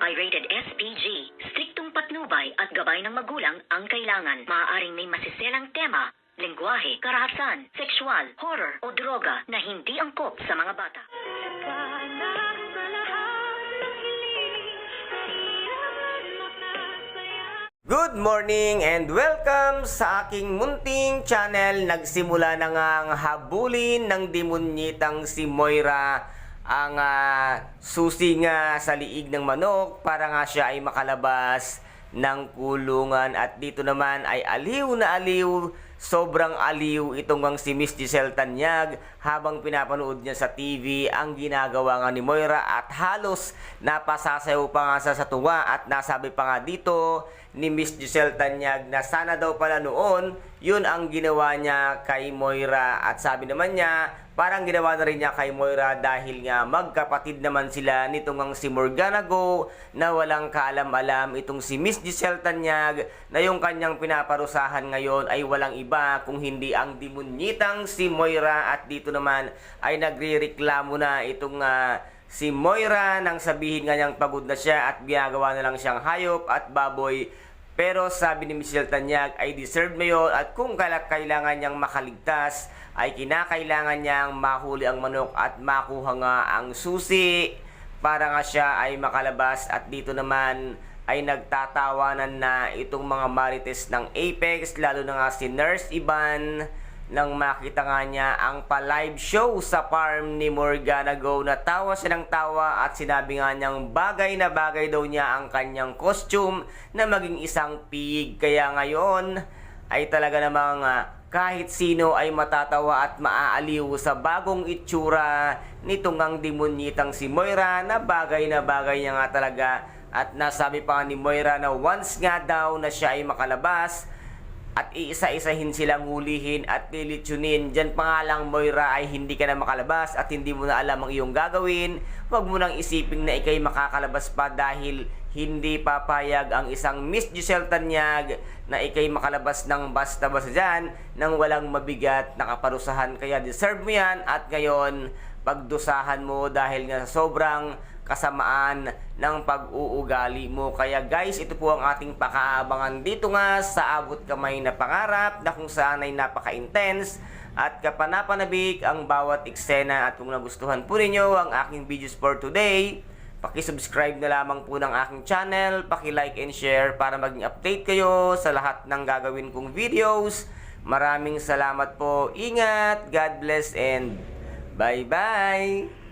Pirated SPG. Striktong patnubay at gabay ng magulang ang kailangan. Maaaring may masiselang tema, lengguwahe, karahasan, sexual, horror o droga na hindi angkop sa mga bata. Good morning and welcome sa aking munting channel. Nagsimula na ngang habulin ng demonyitang si Moira ang susi nga sa liig ng manok para nga siya ay makalabas ng kulungan. At dito naman ay aliw na aliw, sobrang aliw itong ang si Miss Giselle Tanyag habang pinapanood niya sa TV ang ginagawa nga ni Moira, at halos napasasayaw pa nga sa tuwa. At nasabi pa nga dito ni Miss Giselle Tanyag na sana daw pala noon yun ang ginawa niya kay Moira. At sabi naman niya parang ginawa na rin niya kay Moira dahil nga magkapatid naman sila nitong ang si Morgana Go, na walang kaalam-alam itong si Miss Giselle Tanyag na yung kanyang pinaparusahan ngayon ay walang iba kung hindi ang demonyitang si Moira. At dito naman ay nagrereklamo na itong si Moira nang sabihin nga niyang pagod na siya at ginagawa na lang siyang hayop at baboy. Pero sabi ni Miss Giselle Tanyag ay deserve mo yun, at kung kailangan niyang makaligtas ay kinakailangan niyang mahuli ang manok at makuha nga ang susi para nga siya ay makalabas. At dito naman ay nagtatawanan na itong mga marites ng Apex, lalo na nga si Nurse Ivan, nang makita nga niya ang pa-live show sa farm ni Morgana Go. Natawa siya ng tawa at sinabi nga niyang bagay na bagay daw niya ang kanyang costume na maging isang pig. Kaya ngayon ay talaga namang kahit sino ay matatawa at maaaliw sa bagong itsura nitong ang demonyitang si Moira, na bagay niya nga talaga. At nasabi pa ni Moira na once nga daw na siya ay makalabas at iisa-isahin silang hulihin at lilitsunin. Diyan pa nga lang, Moira, ay hindi ka na makalabas at hindi mo na alam ang iyong gagawin. Huwag mo nang isiping na ikay makakalabas pa, dahil hindi papayag ang isang Miss Giselle Tanyag na ikay makalabas ng basta-basta dyan nang walang mabigat na kaparusahan. Kaya deserve mo yan, at ngayon pagdusahan mo dahil nga sa sobrang kasamaan ng pag-uugali mo. Kaya guys, ito po ang ating pakaabangan dito nga sa Abot Kamay na Pangarap, na kung saan ay napaka-intense at kapanapanabik ang bawat eksena. At kung nagustuhan po ninyo ang aking videos for today, paki-subscribe na lamang po ng aking channel, paki-like and share para maging update kayo sa lahat ng gagawin kong videos. Maraming salamat po. Ingat, God bless, and bye-bye!